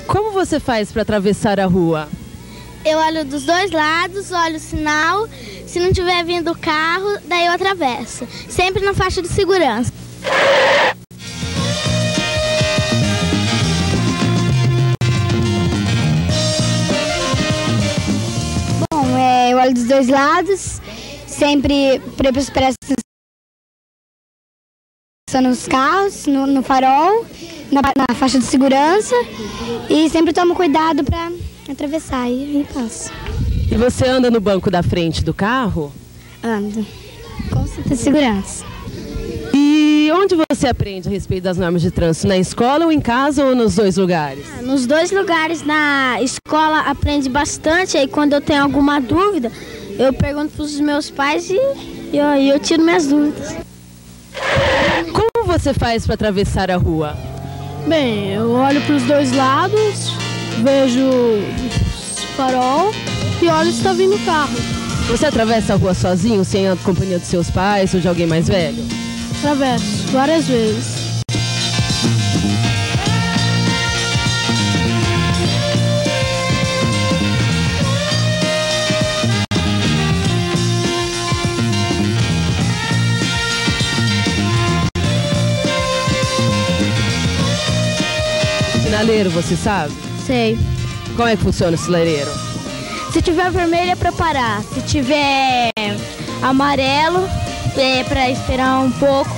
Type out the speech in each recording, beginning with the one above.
Como você faz para atravessar a rua? Eu olho dos dois lados, olho o sinal. Se não tiver vindo o carro, daí eu atravesso. Sempre na faixa de segurança. Bom, eu olho dos dois lados, sempre presto atenção nos carros, no farol, na faixa de segurança e sempre tomo cuidado para atravessar e passo. E você anda no banco da frente do carro? Ando, com certeza, segurança. E onde você aprende a respeito das normas de trânsito? Na escola ou em casa ou nos dois lugares? Nos dois lugares. Na escola aprende bastante, aí quando eu tenho alguma dúvida, eu pergunto para os meus pais e eu tiro minhas dúvidas. Como você faz para atravessar a rua? Bem, eu olho para os dois lados, vejo o farol e olho se está vindo o carro. Você atravessa a rua sozinho, sem a companhia dos seus pais ou de alguém mais velho? Atravesso várias vezes. Sinaleiro, você sabe? Sei. Como é que funciona o sinaleiro? Se tiver vermelho é para parar. Se tiver amarelo é para esperar um pouco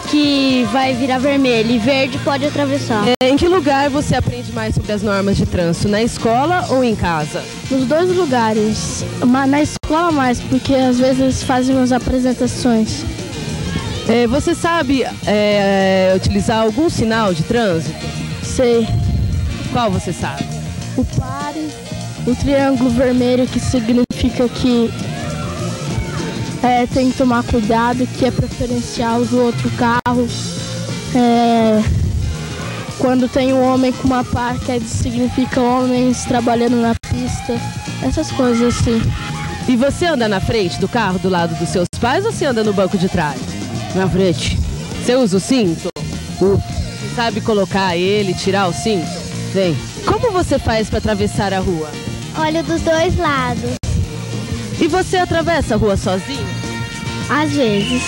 que vai virar vermelho. E verde pode atravessar. Em que lugar você aprende mais sobre as normas de trânsito? Na escola ou em casa? Nos dois lugares. Na escola mais, porque às vezes eles fazem umas apresentações. Você sabe utilizar algum sinal de trânsito? Sei. Qual você sabe? O pare, o triângulo vermelho, que significa que tem que tomar cuidado, que é preferencial do outro carro. Quando tem um homem com uma pá, que significa homens trabalhando na pista, essas coisas assim. E você anda na frente do carro, do lado dos seus pais, ou você anda no banco de trás? Na frente. Você usa o cinto? Você sabe colocar ele, tirar o cinto? Sei. Como você faz para atravessar a rua? Olho dos dois lados. E você atravessa a rua sozinho? Às vezes.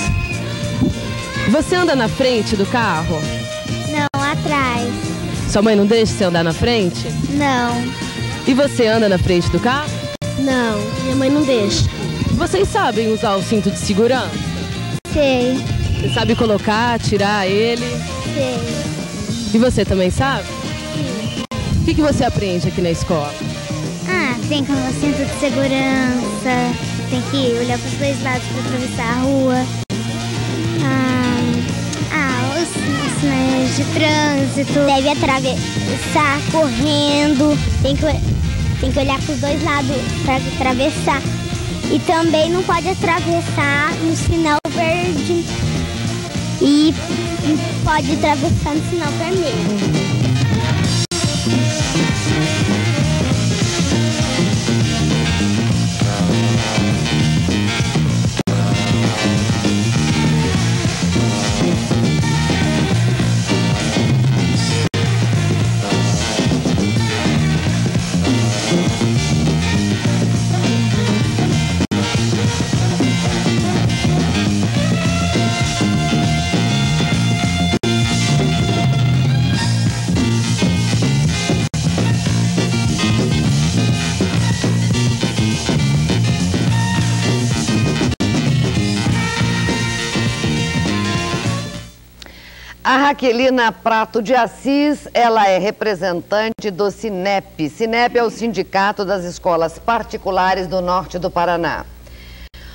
Você anda na frente do carro? Não, atrás. Sua mãe não deixa você andar na frente? Não. E você anda na frente do carro? Não, minha mãe não deixa. Vocês sabem usar o cinto de segurança? Sei. Você sabe colocar, tirar ele? Sei. E você também sabe? Sim. O que você aprende aqui na escola? Tem como cinto de segurança, tem que olhar para os dois lados para atravessar a rua. Os sinais de trânsito. Deve atravessar correndo, tem que olhar para os dois lados para atravessar. E também não pode atravessar no sinal verde e pode atravessar no sinal vermelho. A Raquelina Prato de Assis, ela é representante do Sinep. Sinep é o Sindicato das Escolas Particulares do Norte do Paraná.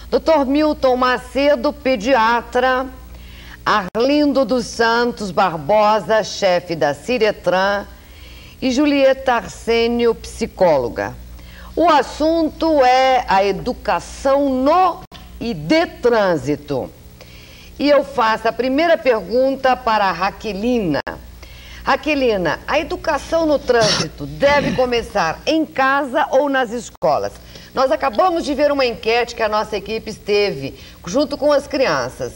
Dr. Milton Macedo, pediatra. Arlindo dos Santos Barbosa, chefe da Ciretran. E Julieta Arsênio, psicóloga. O assunto é a educação no e de trânsito. E eu faço a primeira pergunta para a Raquelina. Raquelina, a educação no trânsito deve começar em casa ou nas escolas? Nós acabamos de ver uma enquete que a nossa equipe esteve junto com as crianças.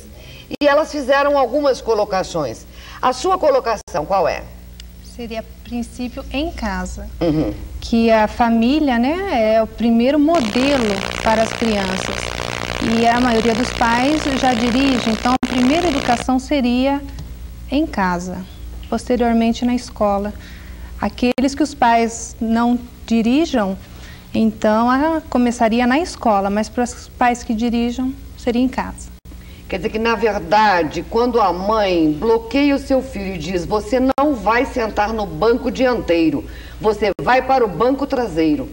E elas fizeram algumas colocações. A sua colocação qual é? Seria, a princípio, em casa. Que a família, né, é o primeiro modelo para as crianças. E a maioria dos pais já dirige, então a primeira educação seria em casa, posteriormente na escola. Aqueles que os pais não dirijam, então começaria na escola, mas para os pais que dirijam, seria em casa. Quer dizer que, na verdade, quando a mãe bloqueia o seu filho e diz: você não vai sentar no banco dianteiro, você vai para o banco traseiro,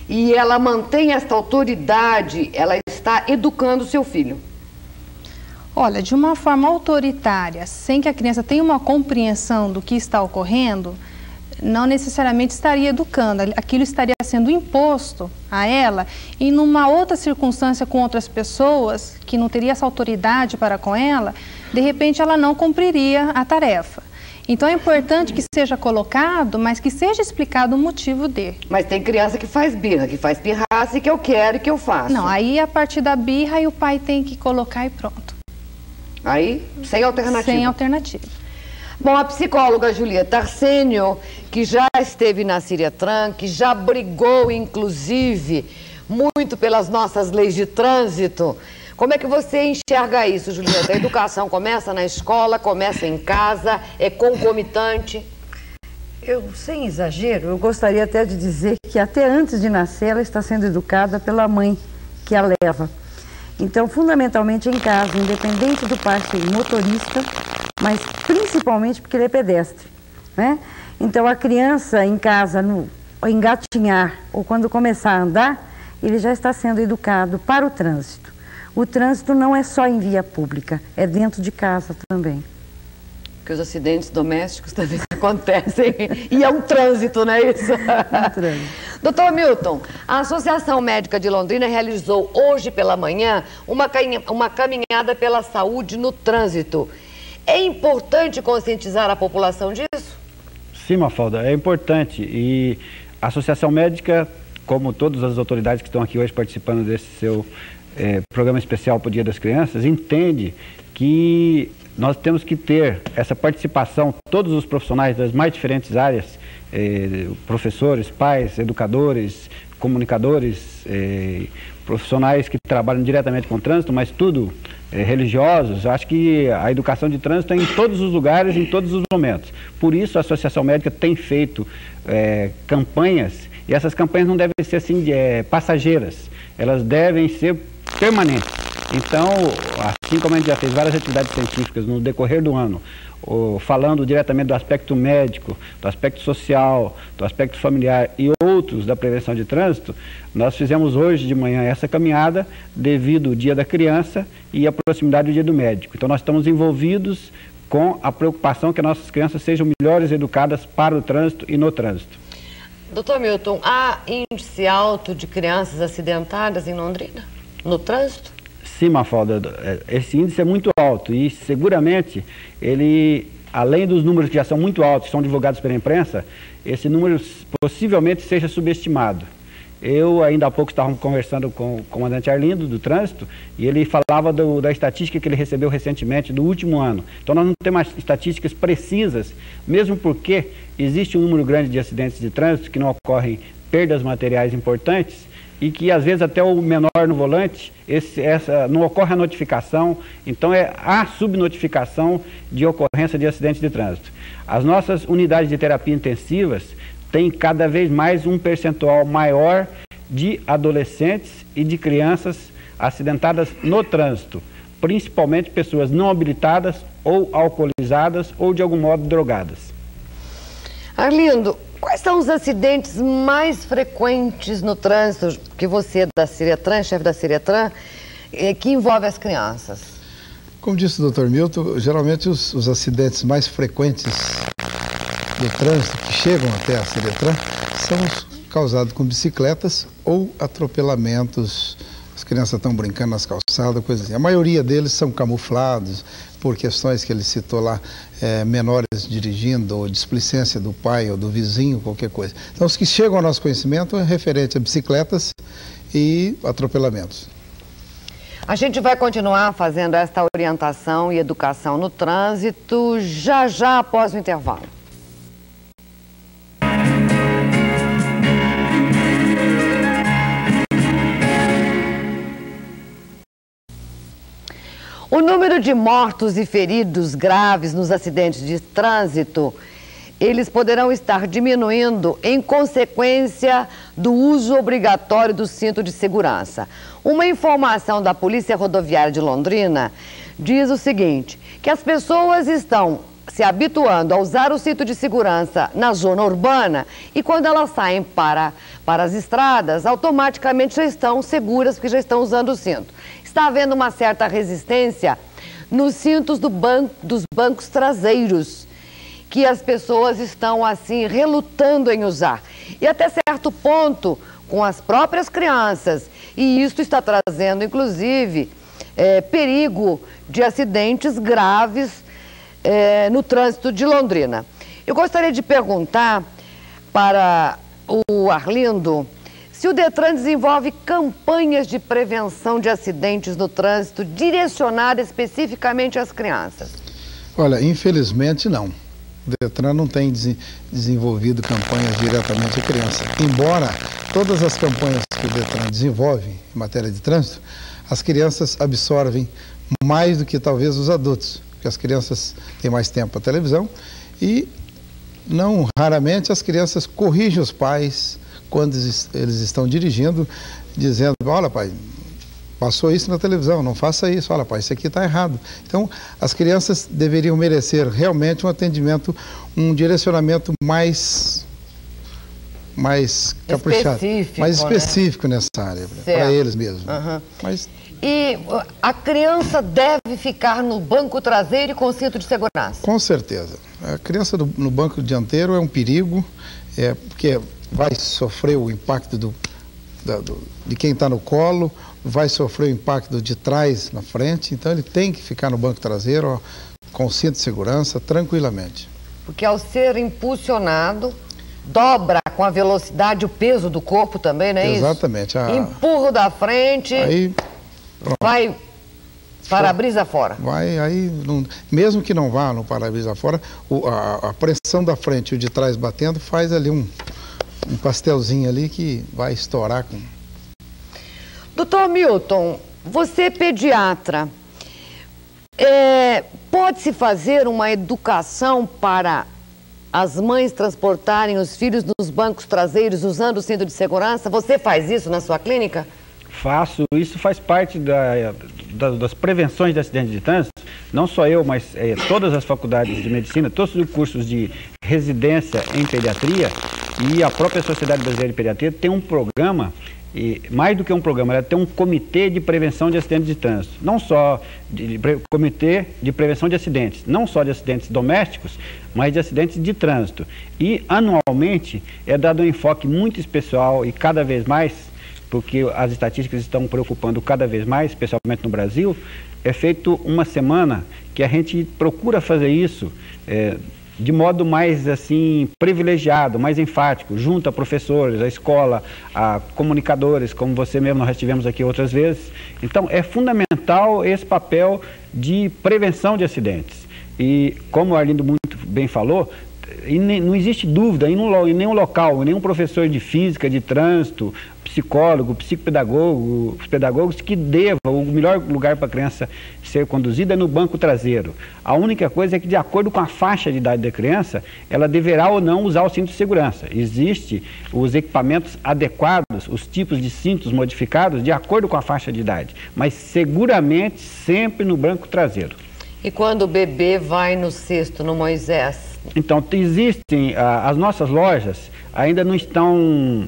e ela mantém esta autoridade, ela está educando o seu filho. Olha, de uma forma autoritária, sem que a criança tenha uma compreensão do que está ocorrendo, não necessariamente estaria educando, aquilo estaria sendo imposto a ela e numa outra circunstância com outras pessoas que não teria essa autoridade para com ela, de repente ela não cumpriria a tarefa. Então é importante que seja colocado, mas que seja explicado o motivo de. Mas tem criança que faz birra, que faz pirraça e que eu quero e que eu faço. Não, aí a partir da birra e o pai tem que colocar e pronto. Aí, sem alternativa. Sem alternativa. Bom, a psicóloga Julieta Arsênio, que já esteve na Ciretran, que já brigou, inclusive, muito pelas nossas leis de trânsito. Como é que você enxerga isso, Julieta? A educação começa na escola, começa em casa, é concomitante? Eu, sem exagero, eu gostaria até de dizer que até antes de nascer ela está sendo educada pela mãe que a leva. Então, fundamentalmente em casa, independente do pai ser motorista, mas principalmente porque ele é pedestre, né? Então, a criança em casa, no engatinhar ou quando começar a andar, ele já está sendo educado para o trânsito. O trânsito não é só em via pública, é dentro de casa também. Porque os acidentes domésticos também acontecem e é um trânsito, não é isso? Um trânsito. Doutor Milton, a Associação Médica de Londrina realizou hoje pela manhã uma caminhada pela saúde no trânsito. É importante conscientizar a população disso? Sim, Mafalda, é importante. E a Associação Médica, como todas as autoridades que estão aqui hoje participando desse seu programa especial para o Dia das Crianças, entende que nós temos que ter essa participação, todos os profissionais das mais diferentes áreas, professores, pais, educadores, comunicadores, profissionais que trabalham diretamente com o trânsito, mas tudo religiosos. Acho que a educação de trânsito é em todos os lugares, em todos os momentos. Por isso a Associação Médica tem feito campanhas, e essas campanhas não devem ser assim passageiras, elas devem ser permanentes. Então, assim como a gente já fez várias atividades científicas no decorrer do ano, falando diretamente do aspecto médico, do aspecto social, do aspecto familiar e outros da prevenção de trânsito, nós fizemos hoje de manhã essa caminhada devido ao Dia da Criança e a proximidade do Dia do Médico. Então nós estamos envolvidos com a preocupação que as nossas crianças sejam melhores educadas para o trânsito e no trânsito. Doutor Milton, há índice alto de crianças acidentadas em Londrina, no trânsito? Sim, Mafalda, esse índice é muito alto e seguramente ele, além dos números que já são muito altos, são divulgados pela imprensa, esse número possivelmente seja subestimado. Eu ainda há pouco estava conversando com o comandante Arlindo do trânsito e ele falava da estatística que ele recebeu recentemente do último ano. Então nós não temos estatísticas precisas, mesmo porque existe um número grande de acidentes de trânsito que não ocorrem perdas materiais importantes e que às vezes até o menor no volante, não ocorre a notificação, então é a subnotificação de ocorrência de acidentes de trânsito. As nossas unidades de terapia intensivas têm cada vez mais um percentual maior de adolescentes e de crianças acidentadas no trânsito, principalmente pessoas não habilitadas ou alcoolizadas ou de algum modo drogadas. Arlindo, quais são os acidentes mais frequentes no trânsito que você da Ciretran, chefe da Ciretran, que envolve as crianças? Como disse o Dr. Milton, geralmente os acidentes mais frequentes do trânsito que chegam até a Ciretran são os causados com bicicletas ou atropelamentos. As crianças estão brincando nas calçadas, coisas assim. A maioria deles são camuflados por questões que ele citou lá, menores dirigindo, ou displicência do pai ou do vizinho, qualquer coisa. Então, os que chegam ao nosso conhecimento é referente a bicicletas e atropelamentos. A gente vai continuar fazendo esta orientação e educação no trânsito já após o intervalo. O número de mortos e feridos graves nos acidentes de trânsito, eles poderão estar diminuindo em consequência do uso obrigatório do cinto de segurança. Uma informação da Polícia Rodoviária de Londrina diz o seguinte, que as pessoas estão se habituando a usar o cinto de segurança na zona urbana e quando elas saem para as estradas, automaticamente já estão seguras porque já estão usando o cinto. Está havendo uma certa resistência nos cintos dos bancos traseiros, que as pessoas estão assim relutando em usar. E até certo ponto, com as próprias crianças. E isso está trazendo, inclusive, perigo de acidentes graves no trânsito de Londrina. Eu gostaria de perguntar para o Arlindo se o Detran desenvolve campanhas de prevenção de acidentes no trânsito direcionadas especificamente às crianças. Olha, infelizmente não. O Detran não tem desenvolvido campanhas diretamente à criança. Embora todas as campanhas que o Detran desenvolve em matéria de trânsito, as crianças absorvem mais do que talvez os adultos, porque as crianças têm mais tempo à televisão e não raramente as crianças corrigem os pais quando eles estão dirigindo, dizendo, olha pai, passou isso na televisão, não faça isso, olha pai, isso aqui está errado. Então, as crianças deveriam merecer realmente um atendimento, um direcionamento mais caprichado, mais específico, né? Nessa área, para eles mesmos. Mas... E a criança deve ficar no banco traseiro e com cinto de segurança? Com certeza. A criança no banco dianteiro é um perigo, porque vai sofrer o impacto de quem está no colo, vai sofrer o impacto de trás na frente, então ele tem que ficar no banco traseiro com cinto de segurança tranquilamente. Porque ao ser impulsionado, dobra com a velocidade o peso do corpo também, não é isso? Exatamente. Empurro da frente, aí, vai para-brisa fora. Vai, aí, mesmo que não vá no para-brisa fora, a pressão da frente e o de trás batendo faz ali um pastelzinho ali que vai estourar com... Doutor Milton, você é pediatra, pode-se fazer uma educação para as mães transportarem os filhos nos bancos traseiros usando o cinto de segurança? Você faz isso na sua clínica? Faço, isso faz parte das prevenções de acidentes de trânsito, não só eu, mas todas as faculdades de medicina, todos os cursos de residência em pediatria e a própria Sociedade Brasileira de Pediatria tem um programa, e mais do que um programa, ela tem um comitê de prevenção de acidentes de trânsito, não só comitê de prevenção de acidentes, não só de acidentes domésticos, mas de acidentes de trânsito. E anualmente é dado um enfoque muito especial e cada vez mais, porque as estatísticas estão preocupando cada vez mais, especialmente no Brasil, é feito uma semana que a gente procura fazer isso de modo mais assim privilegiado, mais enfático, junto a professores, a escola, a comunicadores, como você mesmo nós estivemos aqui outras vezes. Então é fundamental esse papel de prevenção de acidentes. E como o Arlindo muito bem falou, não existe dúvida em nenhum local, em nenhum professor de física, de trânsito, psicólogo, psicopedagogo, os pedagogos que o melhor lugar para a criança ser conduzida é no banco traseiro. A única coisa é que, de acordo com a faixa de idade da criança, ela deverá ou não usar o cinto de segurança. Existem os equipamentos adequados, os tipos de cintos modificados de acordo com a faixa de idade, mas seguramente sempre no banco traseiro. E quando o bebê vai no cesto, no Moisés? Então, existem, as nossas lojas ainda não estão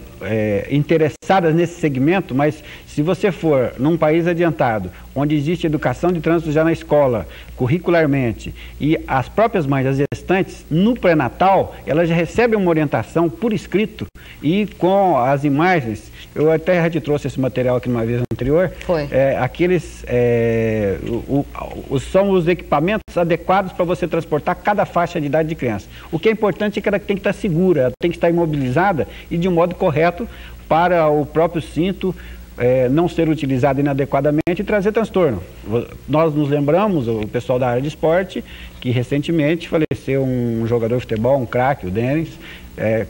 interessadas nesse segmento, mas se você for num país adiantado, onde existe educação de trânsito já na escola, curricularmente, e as próprias mães, as gestantes, no pré-natal, elas já recebem uma orientação por escrito e com as imagens. Eu até já te trouxe esse material aqui numa vez anterior. Foi. São os equipamentos adequados para você transportar cada faixa de idade de criança. O que é importante é que ela tem que estar segura, ela tem que estar imobilizada e de um modo correto para o próprio cinto não ser utilizado inadequadamente e trazer transtorno. Nós nos lembramos, o pessoal da área de esporte, que recentemente faleceu um jogador de futebol, um craque, o Denis,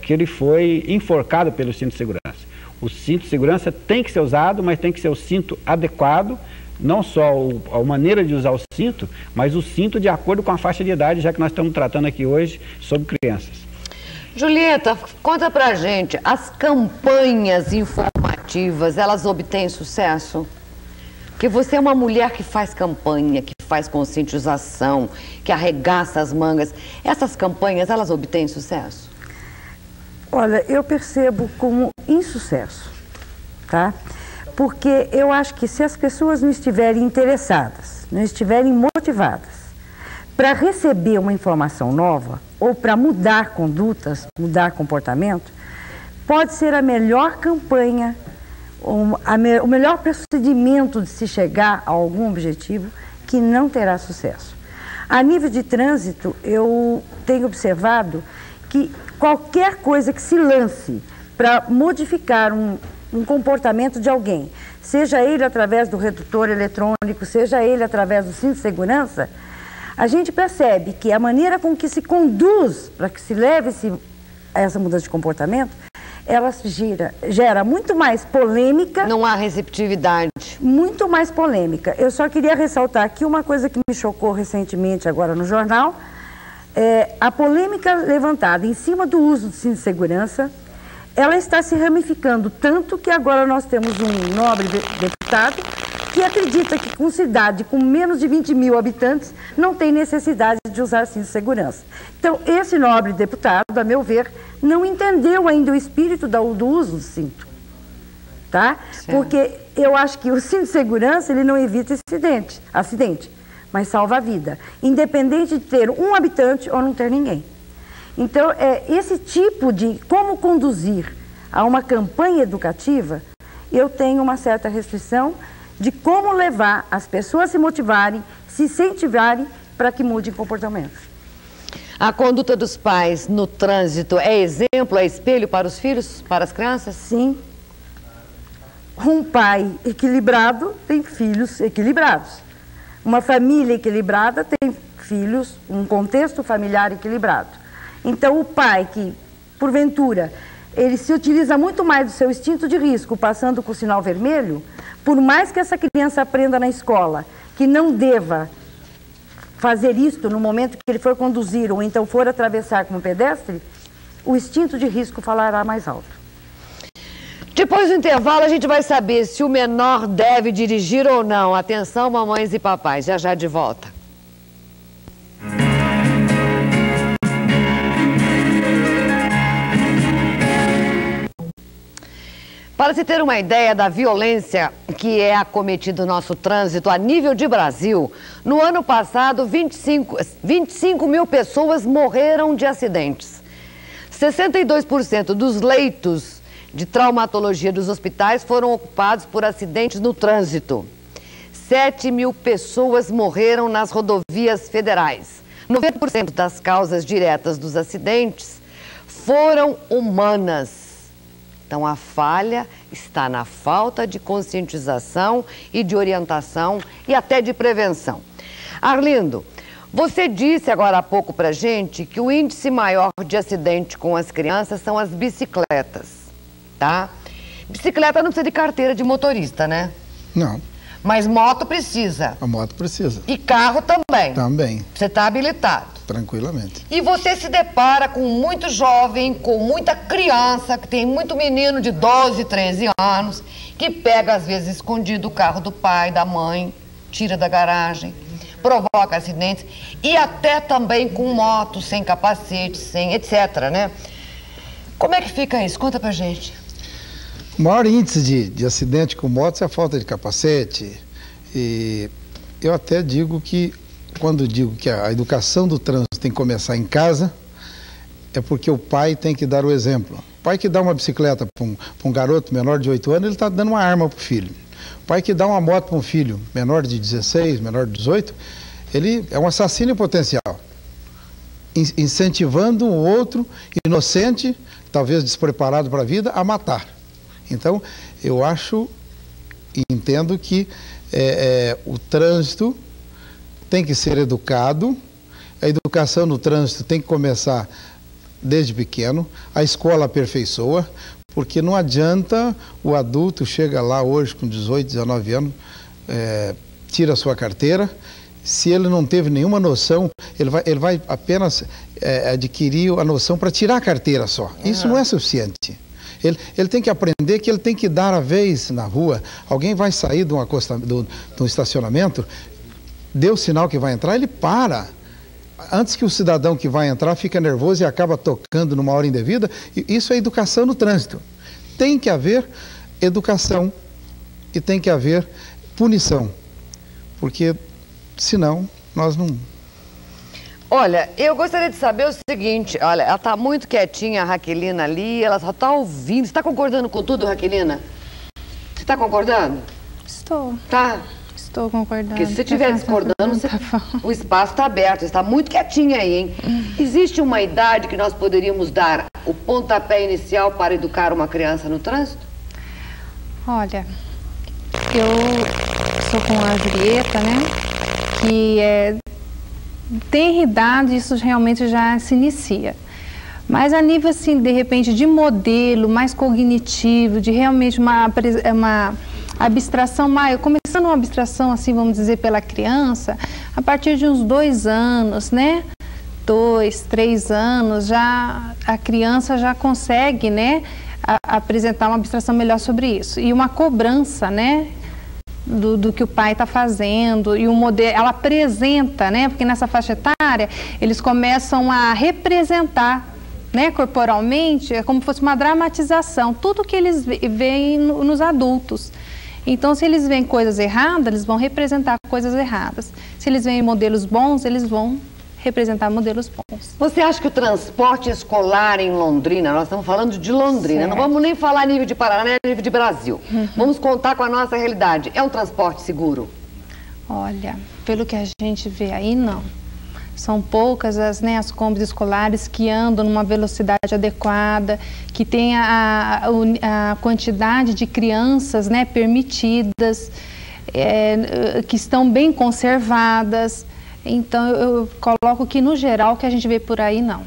que ele foi enforcado pelo cinto de segurança. O cinto de segurança tem que ser usado, mas tem que ser o cinto adequado, não só a maneira de usar o cinto, mas o cinto de acordo com a faixa de idade, já que nós estamos tratando aqui hoje sobre crianças. Julieta, conta pra gente, as campanhas informativas, elas obtêm sucesso? Porque você é uma mulher que faz campanha, que faz conscientização, que arregaça as mangas. Essas campanhas, elas obtêm sucesso? Olha, eu percebo como insucesso, tá? Porque eu acho que se as pessoas não estiverem interessadas, não estiverem motivadas para receber uma informação nova ou para mudar condutas, mudar comportamento, pode ser a melhor campanha, o melhor procedimento de se chegar a algum objetivo que não terá sucesso. A nível de trânsito, eu tenho observado que qualquer coisa que se lance para modificar um comportamento de alguém, seja ele através do redutor eletrônico, seja ele através do cinto de segurança, a gente percebe que a maneira com que se conduz para que se leve essa mudança de comportamento, ela gera muito mais polêmica. Não há receptividade. Muito mais polêmica. Eu só queria ressaltar aqui uma coisa que me chocou recentemente agora no jornal. A polêmica levantada em cima do uso do cinto de segurança, ela está se ramificando tanto que agora nós temos um nobre deputado que acredita que com cidade com menos de 20 mil habitantes não tem necessidade de usar cinto de segurança. Então, esse nobre deputado, a meu ver, não entendeu ainda o espírito do uso do cinto, tá? Certo. Porque eu acho que o cinto de segurança, ele não evita acidente, mas salva a vida, independente de ter um habitante ou não ter ninguém. Então, esse tipo de como conduzir a uma campanha educativa, eu tenho uma certa restrição de como levar as pessoas a se motivarem, se incentivarem para que mudem comportamentos. A conduta dos pais no trânsito é exemplo, é espelho para os filhos, para as crianças? Sim. Um pai equilibrado tem filhos equilibrados. Uma família equilibrada tem filhos, um contexto familiar equilibrado. Então, o pai que, porventura, ele se utiliza muito mais do seu instinto de risco, passando com o sinal vermelho, por mais que essa criança aprenda na escola que não deva fazer isto no momento que ele for conduzir ou então for atravessar como pedestre, o instinto de risco falará mais alto. Depois do intervalo, a gente vai saber se o menor deve dirigir ou não. Atenção, mamães e papais, já já de volta. Para se ter uma ideia da violência que é acometida no nosso trânsito a nível de Brasil, no ano passado, 25 mil pessoas morreram de acidentes. 62% dos leitos de traumatologia dos hospitais foram ocupados por acidentes no trânsito. 7 mil pessoas morreram nas rodovias federais. 90% das causas diretas dos acidentes foram humanas. Então, a falha está na falta de conscientização e de orientação e até de prevenção. Arlindo, você disse agora há pouco pra gente que o índice maior de acidente com as crianças são as bicicletas, tá? Bicicleta não precisa de carteira de motorista, né? Não. Mas moto precisa. A moto precisa. E carro também. Também. Você está habilitado. Tranquilamente. E você se depara com muito jovem, com muita criança, que tem muito menino de 12, 13 anos, que pega às vezes escondido o carro do pai, da mãe, tira da garagem, provoca acidentes e até também com moto, sem capacete, sem etc, né? Como é que fica isso? Conta pra gente. O maior índice de acidente com motos é a falta de capacete. E eu até digo que, quando digo que a educação do trânsito tem que começar em casa, é porque o pai tem que dar o exemplo. O pai que dá uma bicicleta para um garoto menor de 8 anos, ele está dando uma arma para o filho. O pai que dá uma moto para um filho menor de 16, menor de 18, ele é um assassino em potencial. Incentivando um outro inocente, talvez despreparado para a vida, a matar. Então, eu acho e entendo que o trânsito tem que ser educado, a educação no trânsito tem que começar desde pequeno, a escola aperfeiçoa, porque não adianta o adulto chega lá hoje com 18, 19 anos, tira a sua carteira. Se ele não teve nenhuma noção, ele vai apenas adquirir a noção para tirar a carteira só. Isso não é suficiente. Ele tem que aprender que ele tem que dar a vez na rua. Alguém vai sair de um estacionamento, deu o sinal que vai entrar, ele para. Antes que o cidadão que vai entrar fica nervoso e acaba tocando numa hora indevida. Isso é educação no trânsito. Tem que haver educação e tem que haver punição. Porque senão nós não... Olha, eu gostaria de saber o seguinte, olha, ela está muito quietinha, a Raquelina ali, ela só está ouvindo. Você está concordando com tudo, Raquelina? Você está concordando? Estou. Tá? Estou concordando. Porque se você estiver discordando, o espaço está aberto, você está muito quietinha aí, hein? Existe uma idade que nós poderíamos dar o pontapé inicial para educar uma criança no trânsito? Olha, eu sou com a Julieta, né? Que tem idade, isso realmente já se inicia. Mas a nível, assim, de repente, de modelo mais cognitivo, de realmente uma abstração maior, começando uma abstração, assim, vamos dizer, pela criança, a partir de uns 2 anos, né? 2, 3 anos, já a criança já consegue, né, apresentar uma abstração melhor sobre isso. E uma cobrança, né? Do que o pai está fazendo, e o modelo, ela apresenta, né? Porque nessa faixa etária eles começam a representar, né, corporalmente, é como se fosse uma dramatização, tudo que eles veem nos adultos. Então, se eles veem coisas erradas, eles vão representar coisas erradas. Se eles veem modelos bons, eles vão representar modelos bons. Você acha que o transporte escolar em Londrina, nós estamos falando de Londrina, certo, não vamos nem falar nível de Paraná, nível de Brasil. Vamos contar com a nossa realidade. É um transporte seguro? Olha, pelo que a gente vê aí, não. São poucas as combis escolares que andam numa velocidade adequada, que tem a quantidade de crianças, né, permitidas, que estão bem conservadas. Então, eu coloco que, no geral, o que a gente vê por aí, não.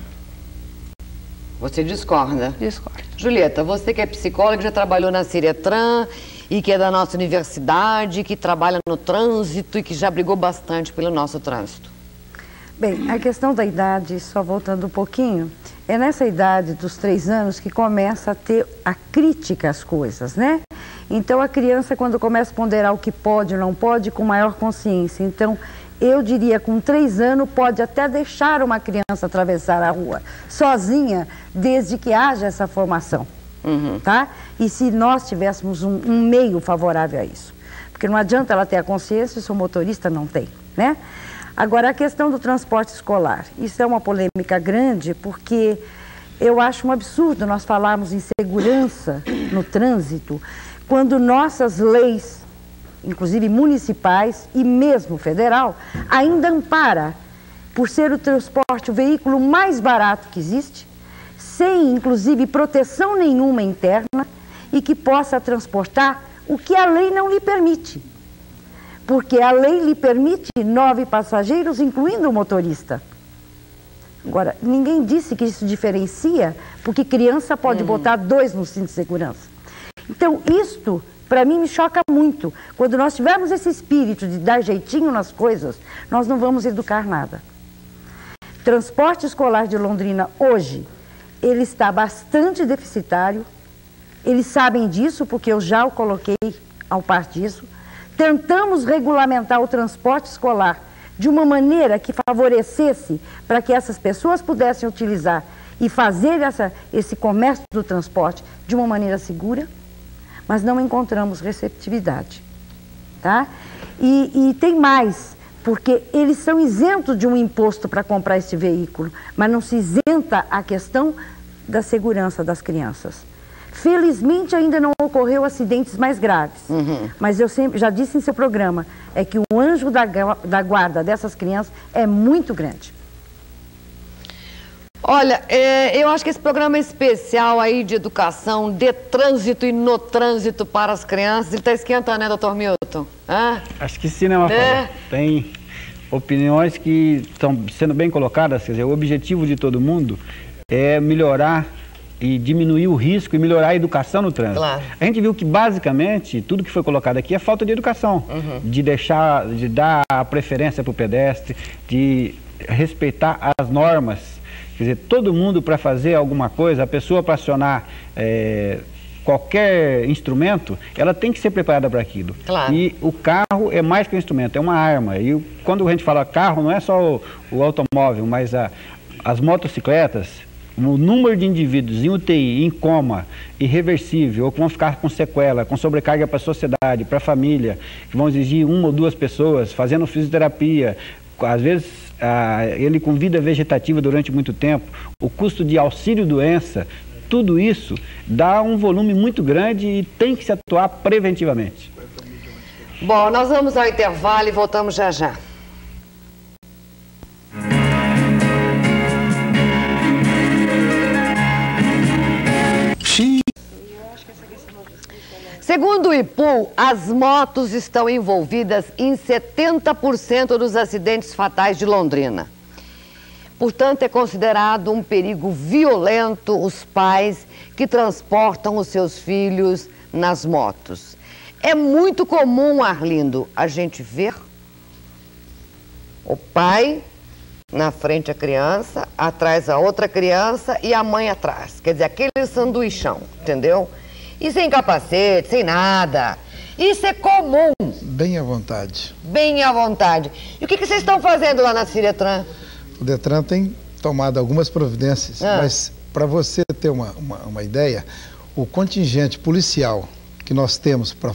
Você discorda? Discordo. Julieta, você que é psicóloga, já trabalhou na Ciretran e que é da nossa universidade, que trabalha no trânsito e que já brigou bastante pelo nosso trânsito. Bem, a questão da idade, só voltando um pouquinho, é nessa idade dos 3 anos que começa a ter a crítica às coisas, né? Então, a criança, quando começa a ponderar o que pode ou não pode, com maior consciência. Então, eu diria, com 3 anos, pode até deixar uma criança atravessar a rua sozinha, desde que haja essa formação, tá? E se nós tivéssemos um meio favorável a isso. Porque não adianta ela ter a consciência se o motorista não tem, né? Agora, a questão do transporte escolar. Isso é uma polêmica grande, porque eu acho um absurdo nós falarmos em segurança no trânsito, quando nossas leis, inclusive municipais e mesmo federal, ainda ampara, por ser o transporte o veículo mais barato que existe, sem inclusive proteção nenhuma interna, e que possa transportar o que a lei não lhe permite. Porque a lei lhe permite 9 passageiros, incluindo o motorista. Agora, ninguém disse que isso diferencia, porque criança pode botar 2 no cinto de segurança. Então, isto, para mim, me choca muito. Quando nós tivermos esse espírito de dar jeitinho nas coisas, nós não vamos educar nada. Transporte escolar de Londrina, hoje, ele está bastante deficitário. Eles sabem disso, porque eu já o coloquei ao par disso. Tentamos regulamentar o transporte escolar de uma maneira que favorecesse para que essas pessoas pudessem utilizar e fazer esse comércio do transporte de uma maneira segura, mas não encontramos receptividade, tá? E tem mais, porque eles são isentos de um imposto para comprar esse veículo, mas não se isenta a questão da segurança das crianças. Felizmente ainda não ocorreu acidentes mais graves, mas eu sempre já disse em seu programa, é que o anjo da guarda dessas crianças é muito grande. Olha, eu acho que esse programa especial aí de educação, de trânsito e no trânsito para as crianças, ele está esquentando, né, doutor Milton? Acho que sim, né, Mafalda? Tem opiniões que estão sendo bem colocadas, quer dizer, o objetivo de todo mundo é melhorar e diminuir o risco e melhorar a educação no trânsito. Claro. A gente viu que, basicamente, tudo que foi colocado aqui é falta de educação, de dar a preferência para o pedestre, de respeitar as normas. Quer dizer, todo mundo para fazer alguma coisa, a pessoa para acionar qualquer instrumento, ela tem que ser preparada para aquilo. Claro. E o carro é mais que um instrumento, é uma arma. E quando a gente fala carro, não é só o automóvel, mas as motocicletas. O número de indivíduos em UTI, em coma, irreversível, ou que vão ficar com sequela, com sobrecarga para a sociedade, para a família, que vão exigir 1 ou 2 pessoas, fazendo fisioterapia, às vezes ele com vida vegetativa durante muito tempo, o custo de auxílio-doença, tudo isso dá um volume muito grande e tem que se atuar preventivamente. Bom, nós vamos ao intervalo e voltamos já já. Segundo o IPU, as motos estão envolvidas em 70% dos acidentes fatais de Londrina. Portanto, é considerado um perigo violento os pais que transportam os seus filhos nas motos. É muito comum, Arlindo, a gente ver o pai na frente a criança, atrás a outra criança e a mãe atrás. Quer dizer, aquele sanduichão, entendeu? E sem capacete, sem nada. Isso é comum. Bem à vontade. Bem à vontade. E o que vocês estão fazendo lá na Ciretran? O Detran tem tomado algumas providências, mas para você ter uma ideia, o contingente policial que nós temos para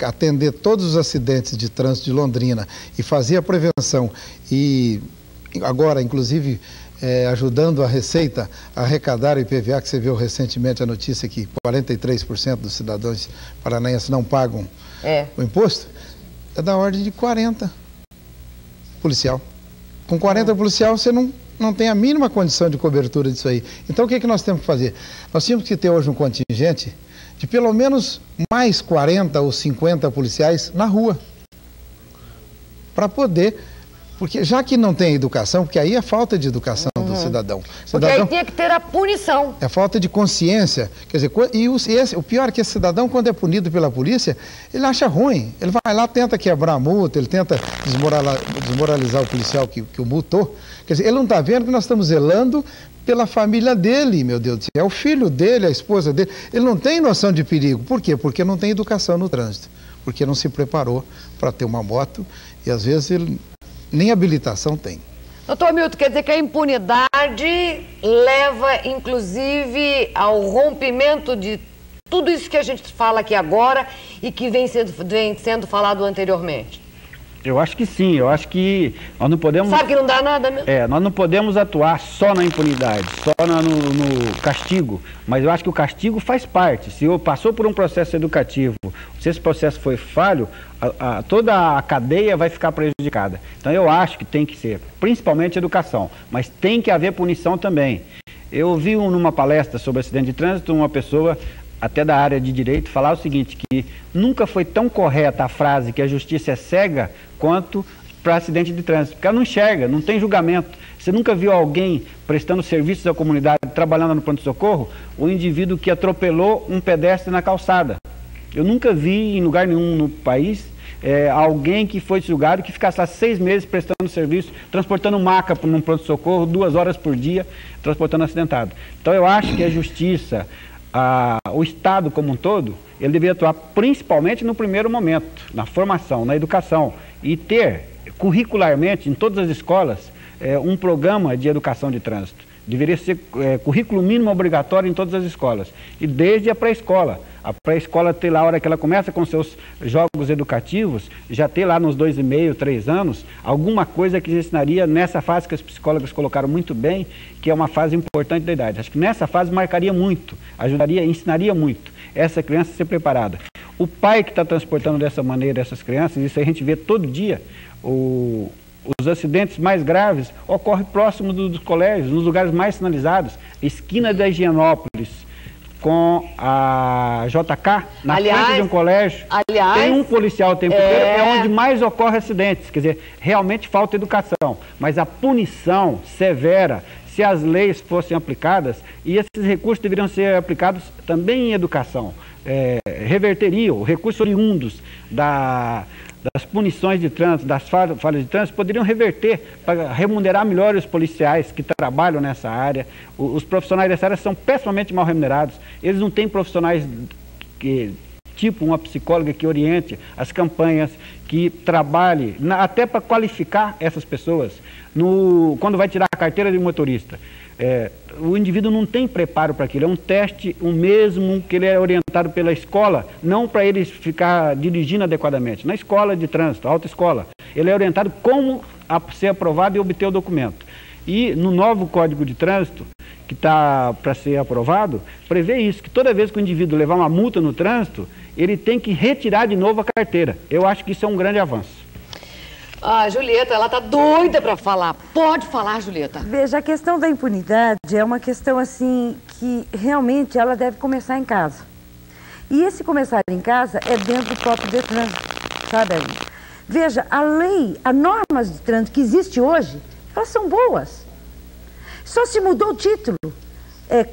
atender todos os acidentes de trânsito de Londrina e fazer a prevenção e agora, inclusive, ajudando a Receita a arrecadar o IPVA, que você viu recentemente a notícia que 43% dos cidadãos paranaenses não pagam o imposto, é da ordem de 40 policial. Com 40 policial você não tem a mínima condição de cobertura disso aí. Então o que nós temos que fazer? Nós temos que ter hoje um contingente de pelo menos mais 40 ou 50 policiais na rua, para poder... Porque já que não tem educação, porque aí é falta de educação do cidadão. Porque aí tinha que ter a punição. É falta de consciência. Quer dizer, o pior é que esse cidadão, quando é punido pela polícia, ele acha ruim. Ele vai lá, tenta quebrar a multa, ele tenta desmoralizar o policial que o multou. Quer dizer, ele não está vendo que nós estamos zelando pela família dele, meu Deus do céu. É o filho dele, a esposa dele. Ele não tem noção de perigo. Por quê? Porque não tem educação no trânsito. Porque não se preparou para ter uma moto e às vezes ele... nem habilitação tem. Doutor Milton, quer dizer que a impunidade leva, inclusive, ao rompimento de tudo isso que a gente fala aqui agora e que vem sendo falado anteriormente? Eu acho que sim, eu acho que nós não podemos... Sabe que não dá nada mesmo? Nós não podemos atuar só na impunidade, só no castigo, mas eu acho que o castigo faz parte. Se passou por um processo educativo, se esse processo foi falho, toda a cadeia vai ficar prejudicada. Então eu acho que tem que ser, principalmente educação, mas tem que haver punição também. Eu ouvi numa palestra sobre acidente de trânsito uma pessoa... até da área de direito, falar o seguinte, que nunca foi tão correta a frase que a justiça é cega quanto para acidente de trânsito, porque ela não enxerga, não tem julgamento. Você nunca viu alguém prestando serviços à comunidade, trabalhando no pronto-socorro, o indivíduo que atropelou um pedestre na calçada. Eu nunca vi em lugar nenhum no país alguém que foi julgado que ficasse lá 6 meses prestando serviço, transportando maca para um pronto-socorro, 2 horas por dia, transportando acidentado. Então eu acho que a justiça... o Estado como um todo, ele deveria atuar principalmente no primeiro momento, na formação, na educação, e ter curricularmente em todas as escolas um programa de educação de trânsito. Deveria ser currículo mínimo obrigatório em todas as escolas, e desde a pré-escola. A pré-escola ter lá, a hora que ela começa com seus jogos educativos, já ter lá nos 2,5, 3 anos, alguma coisa que ensinaria nessa fase que as psicólogas colocaram muito bem, que é uma fase importante da idade. Acho que nessa fase marcaria muito, ajudaria, ensinaria muito essa criança a ser preparada. O pai que está transportando dessa maneira essas crianças, isso a gente vê todo dia, os acidentes mais graves ocorrem próximo dos colégios, nos lugares mais sinalizados, esquina da Higienópolis, com a JK, na frente de um colégio, tem um policial o tempo inteiro, é onde mais ocorre acidentes. Quer dizer, realmente falta educação. Mas a punição severa, se as leis fossem aplicadas, e esses recursos deveriam ser aplicados também em educação. Reverteriam, recursos oriundos das punições de trânsito, das falhas de trânsito, poderiam reverter para remunerar melhor os policiais que trabalham nessa área. Os profissionais dessa área são pessimamente mal remunerados, eles não têm profissionais tipo uma psicóloga que oriente as campanhas, que trabalhe, até para qualificar essas pessoas, quando vai tirar a carteira de motorista. O indivíduo não tem preparo para aquilo, é um teste, o mesmo que ele é orientado pela escola, não para ele ficar dirigindo adequadamente. Na escola de trânsito, autoescola, ele é orientado como ser aprovado e obter o documento. E no novo Código de Trânsito, que está para ser aprovado, prevê isso, que toda vez que o indivíduo levar uma multa no trânsito, ele tem que retirar de novo a carteira. Eu acho que isso é um grande avanço. Ah, Julieta, ela tá doida para falar. Pode falar, Julieta. Veja, a questão da impunidade é uma questão assim que realmente ela deve começar em casa. E esse começar em casa é dentro do próprio Detran, sabe? Veja, a lei, as normas de trânsito que existe hoje, elas são boas. Só se mudou o título.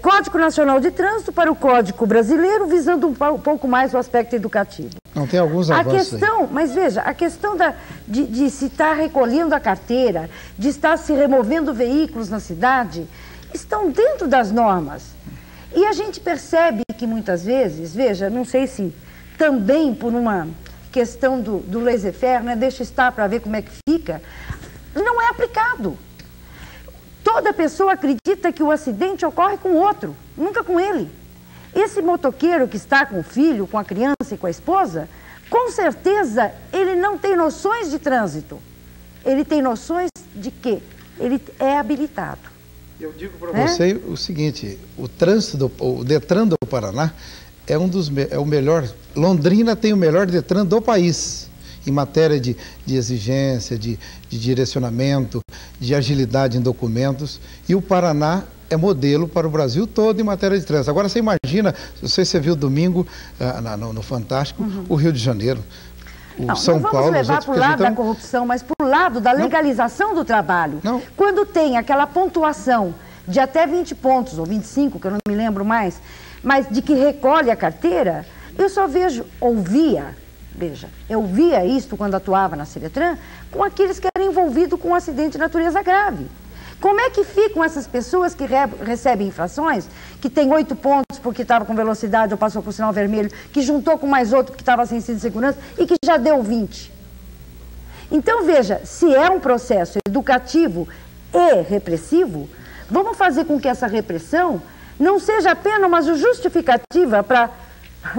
Código Nacional de Trânsito para o Código Brasileiro, visando um pouco mais o aspecto educativo. Não, tem alguns avanços aí. Mas veja, a questão de se estar recolhendo a carteira, de estar se removendo veículos na cidade, estão dentro das normas. E a gente percebe que muitas vezes, veja, não sei se também por uma questão do laissez-faire, né, deixa estar para ver como é que fica, não é aplicado. Toda pessoa acredita que o acidente ocorre com o outro, nunca com ele. Esse motoqueiro que está com o filho, com a criança e com a esposa, com certeza ele não tem noções de trânsito. Ele tem noções de que ele é habilitado. Eu digo para você o seguinte, o Detran do Paraná é o melhor, Londrina tem o melhor Detran do país. Em matéria de exigência, de direcionamento, de agilidade em documentos. E o Paraná é modelo para o Brasil todo em matéria de trânsito. Agora você imagina, não sei se você viu domingo no Fantástico, o Rio de Janeiro, São Paulo... Não vamos levar para o lado da corrupção, mas para o lado da legalização do trabalho. Quando tem aquela pontuação de até 20 pontos, ou 25, que eu não me lembro mais, mas de que recolhe a carteira, eu só eu via isso quando atuava na Ciretran, com aqueles que eram envolvidos com um acidente de natureza grave. Como é que ficam essas pessoas que recebem infrações, que tem 8 pontos porque estava com velocidade ou passou por sinal vermelho, que juntou com mais outro porque estava sem cinto de segurança e que já deu 20? Então, veja, se é um processo educativo e repressivo, vamos fazer com que essa repressão não seja apenas uma justificativa para...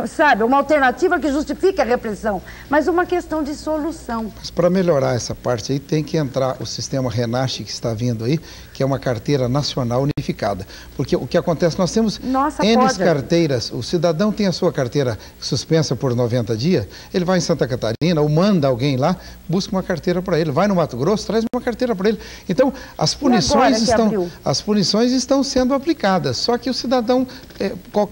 Sabe, uma alternativa que justifique a repressão, mas uma questão de solução. Mas para melhorar essa parte aí, tem que entrar o sistema Renasce que está vindo aí, que é uma carteira nacional unificada. Porque o que acontece, nós temos N carteiras, o cidadão tem a sua carteira suspensa por 90 dias, ele vai em Santa Catarina ou manda alguém lá, busca uma carteira para ele, vai no Mato Grosso, traz uma carteira para ele. Então, as punições estão sendo aplicadas, só que o cidadão,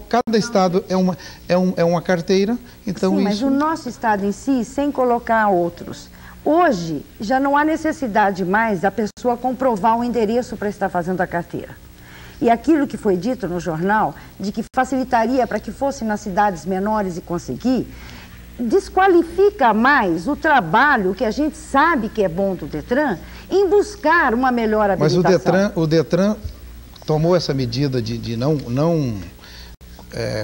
cada estado é uma carteira, então Sim, mas o nosso estado em si, sem colocar outros. Hoje, já não há necessidade mais da pessoa comprovar o endereço para estar fazendo a carteira. E aquilo que foi dito no jornal, de que facilitaria para que fosse nas cidades menores e conseguir, desqualifica mais o trabalho que a gente sabe que é bom do Detran em buscar uma melhor habilitação. Mas o Detran tomou essa medida de não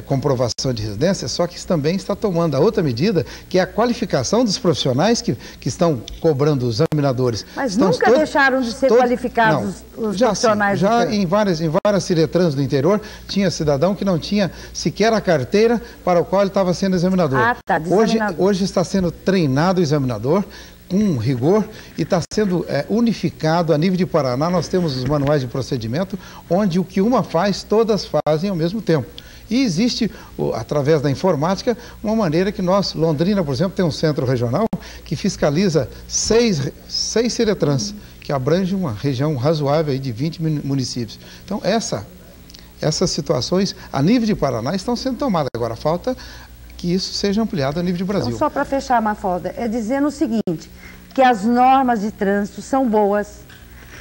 comprovação de residência, só que também está tomando a outra medida, que é a qualificação dos profissionais que estão cobrando os examinadores. Mas nunca deixaram de ser qualificados os profissionais? Já em várias Ciretrans do interior, tinha cidadão que não tinha sequer a carteira para o qual ele estava sendo examinador. Hoje está sendo treinado o examinador com rigor e está sendo unificado a nível de Paraná. Nós temos os manuais de procedimento, onde o que uma faz, todas fazem ao mesmo tempo. E existe, através da informática, uma maneira que Londrina, por exemplo, tem um centro regional que fiscaliza 6 Ciretrans, que abrange uma região razoável aí de 20 municípios. Então, essas situações, a nível de Paraná, estão sendo tomadas. Agora, falta que isso seja ampliado a nível de Brasil. Então, só para fechar, Mafalda, dizendo o seguinte, que as normas de trânsito são boas,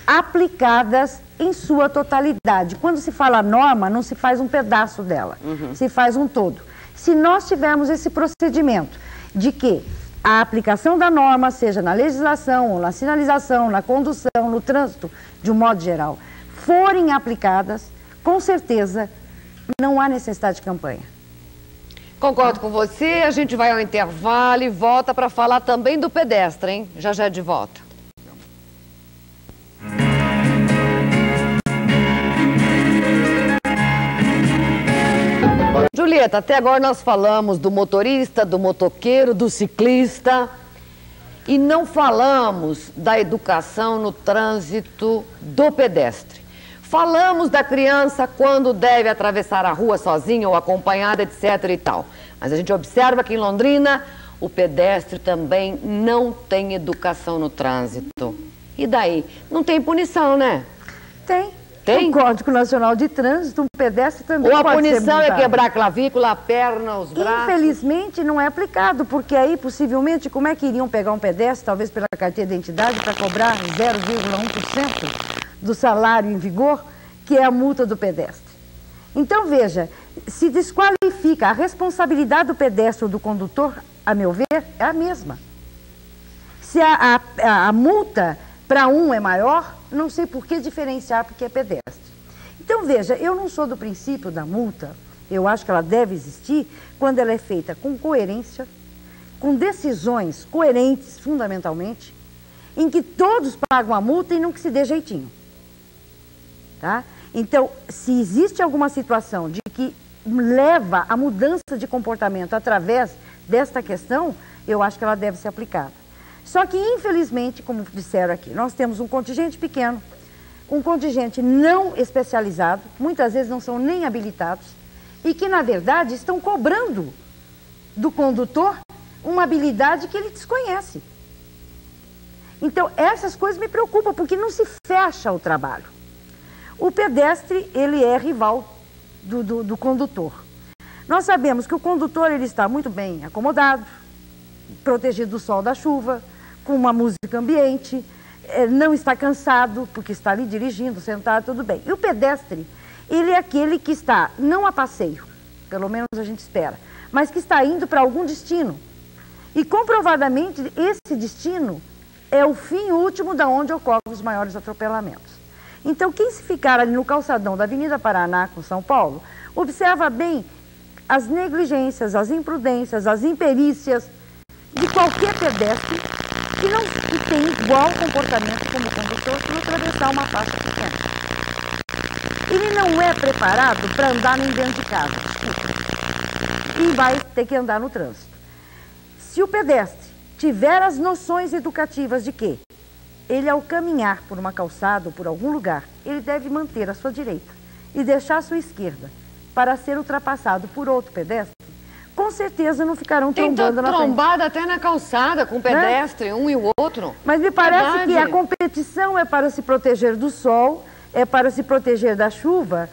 aplicadas em sua totalidade. Quando se fala norma, não se faz um pedaço dela, se faz um todo. Se nós tivermos esse procedimento de que a aplicação da norma, seja na legislação, ou na sinalização, na condução, no trânsito, de um modo geral, forem aplicadas, com certeza não há necessidade de campanha. Concordo com você, a gente vai ao intervalo e volta para falar também do pedestre, hein? Já já de volta. Julieta, até agora nós falamos do motorista, do motoqueiro, do ciclista e não falamos da educação no trânsito do pedestre. Falamos da criança quando deve atravessar a rua sozinha ou acompanhada, etc. e tal. Mas a gente observa que em Londrina o pedestre também não tem educação no trânsito. E daí? Não tem punição, né? Tem. Tem? O Código Nacional de Trânsito, um pedestre também ou a pode ser punição multado. é quebrar a clavícula, a perna, os braços? Infelizmente não é aplicado, porque aí possivelmente como é que iriam pegar um pedestre, talvez pela carteira de identidade, para cobrar 0,1% do salário em vigor, que é a multa do pedestre. Então veja, se desqualifica a responsabilidade do pedestre ou do condutor, a meu ver, é a mesma. Se a multa para um é maior, não sei por que diferenciar porque é pedestre. Então veja, eu não sou do princípio da multa, eu acho que ela deve existir quando ela é feita com coerência, com decisões coerentes, fundamentalmente, em que todos pagam a multa e não que se dê jeitinho. Tá? Então, se existe alguma situação de que leva a mudança de comportamento através desta questão, eu acho que ela deve ser aplicada. Só que, infelizmente, como disseram aqui, nós temos um contingente pequeno, um contingente não especializado, muitas vezes não são nem habilitados, e que, na verdade, estão cobrando do condutor uma habilidade que ele desconhece. Então, essas coisas me preocupam, porque não se fecha o trabalho. O pedestre, ele é rival do condutor. Nós sabemos que o condutor, ele está muito bem acomodado, protegido do sol, da chuva, com uma música ambiente, não está cansado, porque está ali dirigindo, sentado, tudo bem. E o pedestre, ele é aquele que está, não a passeio, pelo menos a gente espera, mas que está indo para algum destino. E comprovadamente, esse destino é o fim último da onde ocorrem os maiores atropelamentos. Então, quem se ficar ali no calçadão da Avenida Paraná com São Paulo, observa bem as negligências, as imprudências, as imperícias de qualquer pedestre que tem igual comportamento como o condutor para atravessar uma faixa pequena. Ele não é preparado para andar nem dentro de casa, desculpa, e vai ter que andar no trânsito. Se o pedestre tiver as noções educativas de que ele, ao caminhar por uma calçada ou por algum lugar, ele deve manter a sua direita e deixar a sua esquerda para ser ultrapassado por outro pedestre, com certeza não ficarão trombando na frente. Tem trombada até na calçada com o pedestre, um e o outro. Mas me parece que a competição é para se proteger do sol, é para se proteger da chuva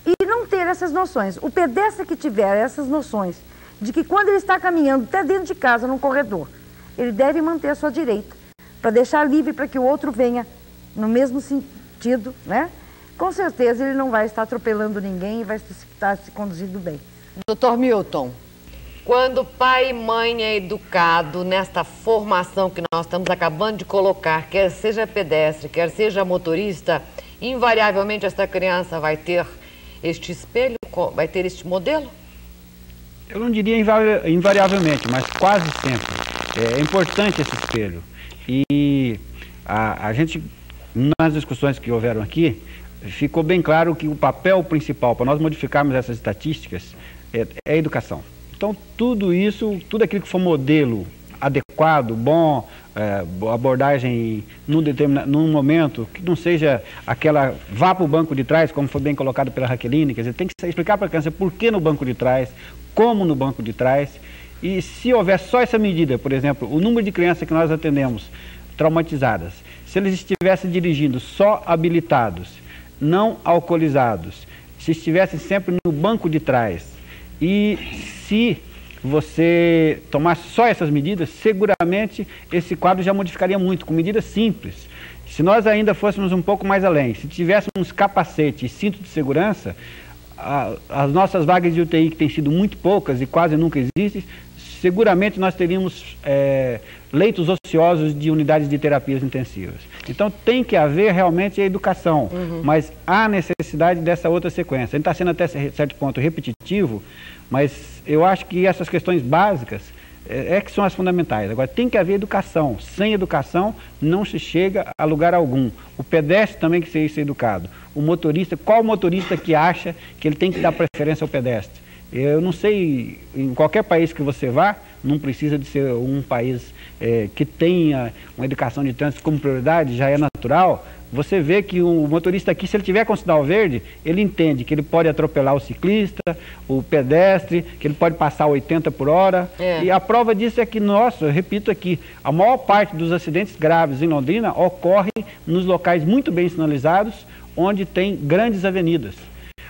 e não ter essas noções. O pedestre que tiver essas noções de que quando ele está caminhando até dentro de casa, num corredor, ele deve manter a sua direita para deixar livre para que o outro venha no mesmo sentido, né? Com certeza ele não vai estar atropelando ninguém e vai estar se conduzindo bem. Dr. Milton, quando pai e mãe é educado nesta formação que nós estamos acabando de colocar, quer seja pedestre, quer seja motorista, invariavelmente esta criança vai ter este espelho, vai ter este modelo? Eu não diria invariavelmente, mas quase sempre. É importante esse espelho. E a gente, nas discussões que houveram aqui, ficou bem claro que o papel principal para nós modificarmos essas estatísticas é a educação. Então, tudo isso, tudo aquilo que for modelo adequado, bom, abordagem num momento, que não seja aquela, vá para o banco de trás, como foi bem colocado pela Raqueline, quer dizer, tem que explicar para a criança por que no banco de trás, como no banco de trás, e se houver só essa medida, por exemplo, o número de crianças que nós atendemos traumatizadas, se eles estivessem dirigindo só habilitados, não alcoolizados, se estivessem sempre no banco de trás, e se você tomasse só essas medidas, seguramente esse quadro já modificaria muito, com medidas simples. Se nós ainda fôssemos um pouco mais além, se tivéssemos capacete e cinto de segurança, as nossas vagas de UTI, que têm sido muito poucas e quase nunca existem, seguramente nós teríamos leitos ociosos de unidades de terapias intensivas. Então tem que haver realmente a educação, mas há necessidade dessa outra sequência. A gente está sendo até certo ponto repetitivo, mas eu acho que essas questões básicas que são as fundamentais. Agora, tem que haver educação. Sem educação, não se chega a lugar algum. O pedestre também que seja educado. O motorista, qual motorista que acha que ele tem que dar preferência ao pedestre? Eu não sei, em qualquer país que você vá, não precisa de ser um país que tenha uma educação de trânsito como prioridade, já é natural. Você vê que o motorista aqui, se ele tiver com sinal verde, ele entende que ele pode atropelar o ciclista, o pedestre, que ele pode passar 80 por hora. E a prova disso é que, eu repito aqui, a maior parte dos acidentes graves em Londrina ocorre nos locais muito bem sinalizados, onde tem grandes avenidas.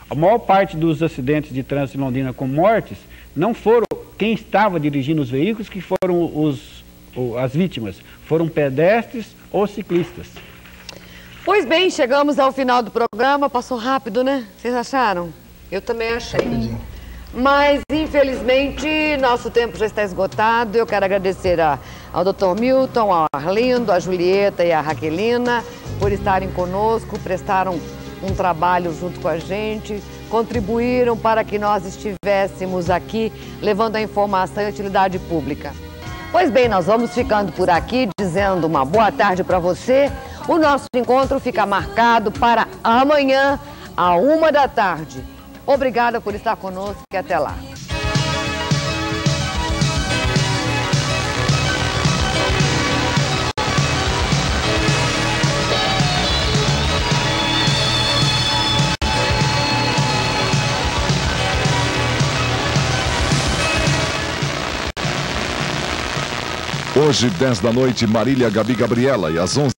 A maior parte dos acidentes de trânsito em Londrina com mortes não foram quem estava dirigindo os veículos que foram as vítimas, foram pedestres ou ciclistas. Pois bem, chegamos ao final do programa, passou rápido, né? Vocês acharam? Eu também achei. Mas, infelizmente, nosso tempo já está esgotado. Eu quero agradecer ao Dr. Milton, ao Arlindo, a Julieta e a Raquelina por estarem conosco, prestaram um trabalho junto com a gente, contribuíram para que nós estivéssemos aqui levando a informação e a utilidade pública. Pois bem, nós vamos ficando por aqui, dizendo uma boa tarde para você. O nosso encontro fica marcado para amanhã, à 13h. Obrigada por estar conosco e até lá. Hoje, 10 da noite, Marília, Gabi, Gabriela, e às 11